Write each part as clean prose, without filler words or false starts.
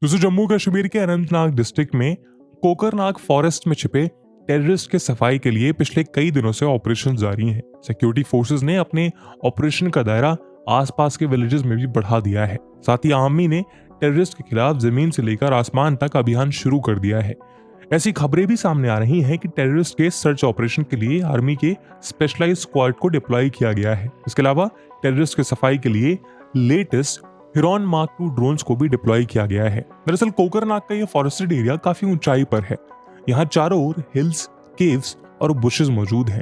दोस्तों जम्मू कश्मीर के अनंतनाग डिस्ट्रिक्ट में कोकरनाग फॉरेस्ट में छिपे टेररिस्ट के सफाई के लिए पिछले कई दिनों से ऑपरेशन जारी हैं। सिक्योरिटी फोर्सेस ने अपने ऑपरेशन का दायरा आसपास के विलेजेस में भी बढ़ा दिया है। साथ ही आर्मी ने टेररिस्ट के खिलाफ जमीन से लेकर आसमान तक अभियान शुरू कर दिया है। ऐसी खबरें भी सामने आ रही हैं कि टेररिस्ट के सर्च ऑपरेशन के लिए आर्मी के स्पेशलाइज्ड स्क्वाड को डिप्लॉय किया गया है। इसके अलावा टेररिस्ट के सफाई के लिए लेटेस्ट हिरॉन मार्क 2 ड्रोन्स को भी डिप्लॉय किया गया है। दरअसल कोकरनाग का यह फॉरेस्टेड एरिया काफी ऊंचाई पर है। यहाँ चारों ओर हिल्स, केव्स और बुशेस मौजूद हैं।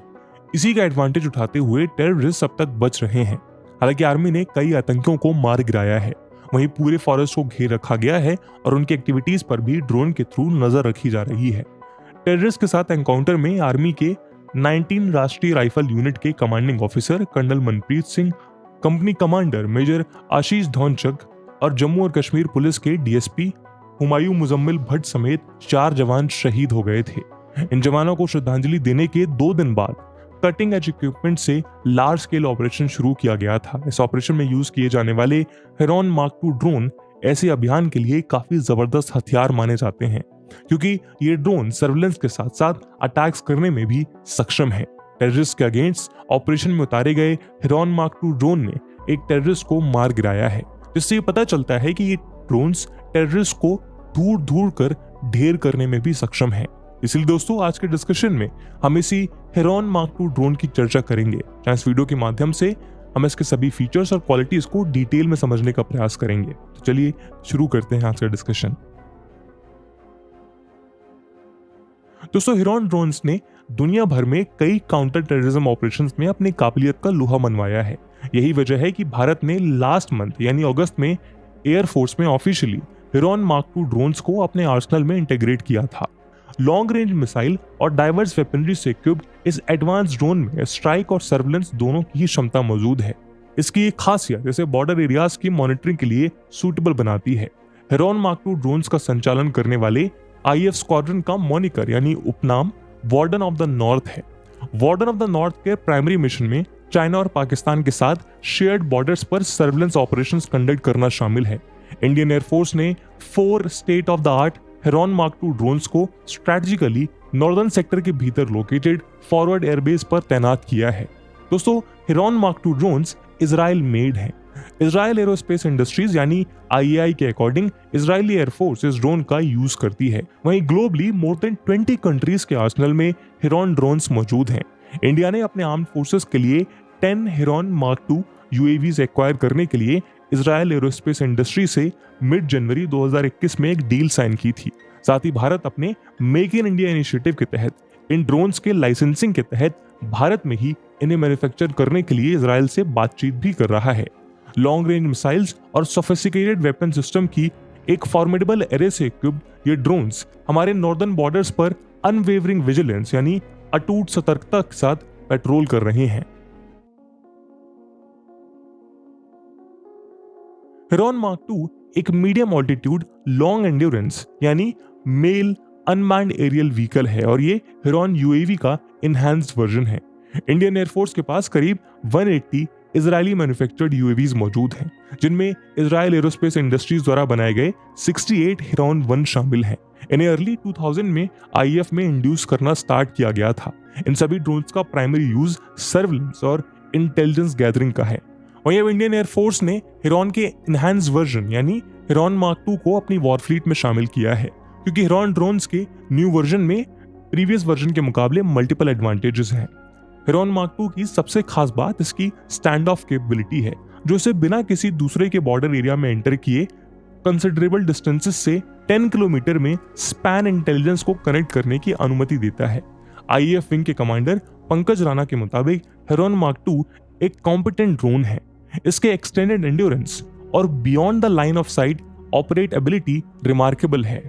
इसी का एडवांटेज उठाते हुए टेररिस्ट अब तक बच रहे हैं। हालांकि आर्मी ने कई आतंकियों को मार गिराया है। वहीं पूरे फॉरेस्ट को घेर रखा गया है और उनकी एक्टिविटीज पर भी ड्रोन के थ्रू नजर रखी जा रही है। टेररिस्ट के साथ एनकाउंटर में आर्मी के 19 राष्ट्रीय राइफल यूनिट के commanding officer colonel Manpreet Singh, company commander major Ashish Dhonchak और जम्मू और कश्मीर पुलिस के डीएसपी हुमायूं मुजम्मिल भट्ट समेत 4 जवान शहीद हो गए थे। इन जवानों को श्रद्धांजलि देने के 2 दिन बाद कटिंग एज इक्विपमेंट से लार्ज स्केल ऑपरेशन शुरू किया गया था। इस ऑपरेशन में यूज किए जाने वाले हिरॉन मार्क 2 ड्रोन ऐसे अभियान के लिए काफी जबरदस्त हथियार माने जाते हैं, क्योंकि ये ड्रोन सर्विलेंस के साथ साथ अटैक्स करने में भी सक्षम है। टेररिस्ट के अगेंस्ट ऑपरेशन में उतारे गए हिरॉन मार्क 2 ड्रोन ने एक टेररिस्ट को मार गिराया है, जिससे ये पता चलता है कि ये ड्रोन्स टेररिस्ट को दूर दूर कर ढेर करने में भी सक्षम है। इसलिए दोस्तों आज के डिस्कशन में हम इसी हिरॉन मार्क 2 ड्रोन की चर्चा करेंगे। इस वीडियो के माध्यम से हम इसके सभी फीचर्स और क्वालिटीज को डिटेल में समझने का प्रयास करेंगे। तो चलिए शुरू करते हैं आज का डिस्कशन। दोस्तों हिरॉन ड्रोन्स ने दुनिया भर में कई काउंटर टेररिज्म ऑपरेशंस में अपनी काबिलियत का लोहा मनवाया है। यही वजह है कि भारत ने लास्ट मंथ यानी अगस्त में एयरफोर्स में ऑफिशियली हिरॉन मार्क 2 ड्रोन्स को अपने आर्सेनल में इंटीग्रेट किया था। लॉन्ग रेंज मिसाइल और डाइवर्स वेपनरी से इक्विप्ड इस एडवांस ड्रोन में स्ट्राइक और सर्विलेंस दोनों की ही क्षमता मौजूद है। इसकी एक खासियत इसे बॉर्डर एरियाज की मॉनिटरिंग के लिए सूटेबल बनाती है। हिरॉन मार्क 2 ड्रोन्स का संचालन करने वाले आईएफ स्क्वाड्रन का मॉनिकर यानी उपनाम वार्डन ऑफ द नॉर्थ है। वार्डन ऑफ द नॉर्थ के प्राइमरी मिशन में चाइना और पाकिस्तान के साथ शेयर्ड बॉर्डर्स पर सर्विलेंस ऑपरेशंस कंडक्ट करना शामिल है। इंडियन एयरफोर्स ने 4 state of the art heron Mark 2 drones को स्ट्रेटेजिकली नॉर्दर्न सेक्टर के भीतर लोकेटेड फॉरवर्ड एयरबेस पर तैनात किया है। दोस्तों heron Mark 2 drones Israel made हैं। इजराइल एरोस्पेस इंडस्ट्रीज यानी आईएआई के अकॉर्डिंग इजरायली एयरफोर्स इस ड्रोन का यूज करती है। वहीं ग्लोबली मोर देन 20 कंट्रीज के आर्सेनल में हिरॉन ड्रोन्स मौजूद हैं। इंडिया ने अपने आर्म्ड फोर्सेस के लिए 10 हिरॉन मार्क 2 यूएवीज एक्वायर करने के लिए इजराइल एरोस्पेस इंडस्ट्री से मिड जनवरी 2021 में एक डील साइन की थी। साथ ही भारत अपने मेक इन इंडिया इनिशिएटिव के तहत इन ड्रोन्स के लाइसेंसिंग के तहत भारत में ही इन्हें मैन्युफैक्चर करने के लिए इजराइल से बातचीत भी कर रहा है। लॉन्ग रेंज मिसाइल्स और सोफिस्टिकेटेड वेपन सिस्टम की एक फॉर्मिडेबल एरे से इक्विप्ड ये ड्रोन्स हमारे नॉर्दर्न बॉर्डर्स पर अनवेवरिंग विजिलेंस यानी अटूट सतर्कता के साथ पेट्रोल कर रहे हैं। हिरॉन मार्क 2 एक मीडियम ऑल्टीट्यूड लॉन्ग एंड्योरेंस यानी मेल अनमैन्ड एरियल व्हीकल है और ये हिरॉन यूएवी का इनहैंस्ड वर्जन है। इंडियन एयरफोर्स के पास करीब 180 इजरायली मैन्युफैक्चर्ड यूएवीज मौजूद हैं, जिनमें इजराइल एरोस्पेस इंडस्ट्रीज द्वारा बनाए गए 68 हिरॉन 1 शामिल हैं। इन्हें अर्ली 2000 में आईएफ में इंड्यूस करना स्टार्ट किया गया था। इन सभी ड्रोन्स का प्राइमरी यूज सर्विलेंस और इंटेलिजेंस गैदरिंग का है। वहीं अब इंडियन एयरफोर्स ने हिरॉन के इनहैंस्ड वर्जन यानी हिरॉन मार्क 2 को अपनी वॉर फ्लीट में शामिल किया है, क्योंकि हिरॉन ड्रोन्स के न्यू वर्जन में प्रीवियस वर्जन के मुकाबले मल्टीपल एडवांटेजेस हैं। हिरॉन मार्क 2 की सबसे खास बात इसकी स्टैंड ऑफ कैपेबिलिटी है, जो इसे बिना किसी दूसरे के बॉर्डर एरिया में एंटर किए कंसिडरेबल डिस्टेंसेस से 10 किलोमीटर में स्पैन इंटेलिजेंस को कनेक्ट करने की अनुमति देता है। आईएएफ विंग के कमांडर पंकज राणा के मुताबिक हिरॉन मार्क 2 एक कॉम्पिटेंट ड्रोन है। इसके एक्सटेंडेड एंड्योरेंस और beyond the line of site operate ability remarkable है।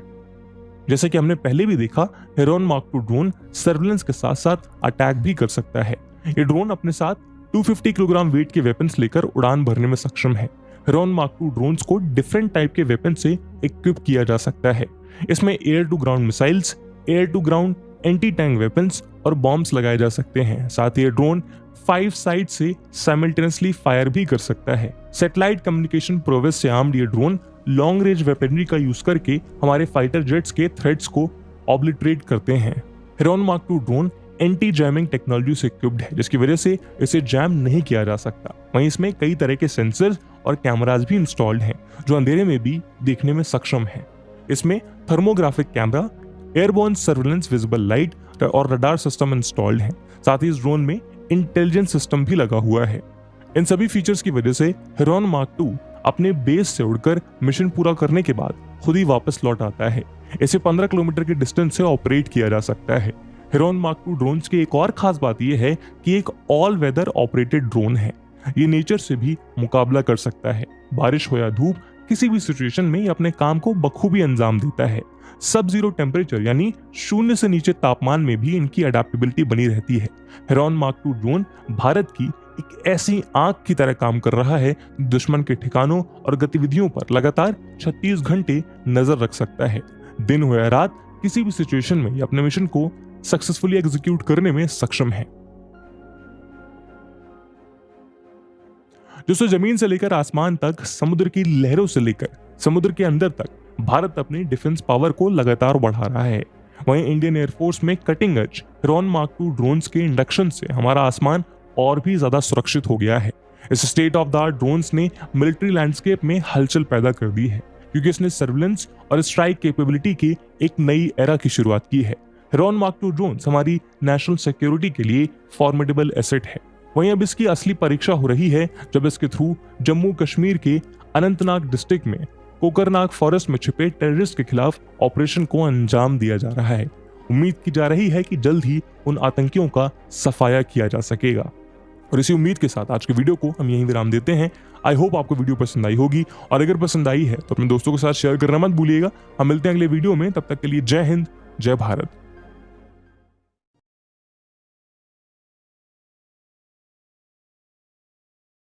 जैसे कि हमने पहले भी देखा, हिरॉन मार्क 2 ड्रोन सर्विलेंस के साथ साथ अटैक भी कर सकता है। ये ड्रोन अपने साथ 250 किलोग्राम वेट के वेपन्स लेकर उड़ान भरने में सक्षम है। हिरॉन मार्क 2 ड्रोन्स को डिफरेंट टाइप के वेपन से इक्विप किया जा सकता है। इसमें air to ground missiles, air to ground anti tank weapons और बॉम्ब्स लगाए जा सकते हैं। साथ ही ये ड्रोन 5 साइड से साइमल्टेनियसली फायर भी कर सकता है। सैटेलाइट कम्युनिकेशन प्रोवेस से आर्म्ड ये ड्रोन लॉन्ग रेंज वेपनरी का यूज करके हमारे फाइटर जेट्स के थ्रेट्स को ऑब्लिटरेट करते हैं। Heron mark 2 drone anti jamming technology से इक्विप्ड है, जिसकी वजह से इसे जैम नहीं किया जा सकता। वहीं इसमें कई तरह के सेंसर्स और कैमरास भी इंस्टॉल्ड हैं जो अंधेरे में भी देखने में सक्षम हैं। इसमें thermographic camera, airborne surveillance visible light और रडार सिस्टम इंस्टॉल्ड हैं। साथ ही इस ड्रोन में इंटेलिजेंस सिस्टम भी लगा हुआ है। इन सभी फीचर्स की वजह से हेरॉन मार्क 2 अपने बेस से उड़कर मिशन पूरा करने के बाद खुद ही वापस लौट आता है। इसे 15 किलोमीटर के डिस्टेंस से ऑपरेट किया जा सकता है। हेरॉन मार्क 2 ड्रोन्स की एक और खास बात यह है कि एक ऑल वेदर ऑपरेटेड ड्रोन है। ये नेचर से भी मुकाबला कर सकता है। बारिश हो या धूप, किसी भी सिचुएशन में ये अपने काम को बखूबी अंजाम देता है। सब जीरो टेम्परेचर यानी शून्य से नीचे तापमान में भी इनकी अडेप्टेबिलिटी बनी रहती है। हेरॉन मार्क 2 ड्रोन भारत की एक ऐसी आंख की तरह काम कर रहा है, दुश्मन के ठिकानों और गतिविधियों पर लगातार 36 घंटे नजर रख सकता है। दिन हो या रात, किसी भी सिचुएशन में ये अपने मिशन को सक्सेसफुली एग्जीक्यूट करने में सक्षम है। दोस्तों, जमीन से लेकर आसमान तक, समुद्र की लहरों से लेकर समुद्र के अंदर तक भारत अपनी डिफेंस पावर को लगातार बढ़ा रहा है। वहीं इंडियन एयरफोर्स में cutting edge heron mark 2 drones के इंडक्शन से हमारा आसमान और भी ज्यादा सुरक्षित हो गया है। इस state of the art drones ने मिलिट्री लैंडस्केप में हलचल पैदा कर दी है, क्योंकि इसने सर्विलेंस और स्ट्राइक कैपेबिलिटी की एक नई एरा की शुरुआत की है। हेरॉन मार्क 2 ड्रोन्स हमारी नेशनल सिक्योरिटी के लिए फॉर्मिडेबल एसेट है। वहीं अब इसकी असली परीक्षा हो रही है जब इसके थ्रू जम्मू कश्मीर के अनंतनाग डिस्ट्रिक्ट में कोकरनाग फॉरेस्ट में छिपे टेररिस्ट के खिलाफ ऑपरेशन को अंजाम दिया जा रहा है। उम्मीद की जा रही है कि जल्द ही उन आतंकियों का सफाया किया जा सकेगा। और इसी उम्मीद के साथ आज के वीडियो को हम यहीं विराम देते हैं। आई होप आपको वीडियो पसंद आई होगी, और अगर पसंद आई है तो अपने दोस्तों के साथ शेयर करना मत भूलिएगा। हम मिलते हैं अगले वीडियो में, तब तक के लिए जय हिंद, जय भारत।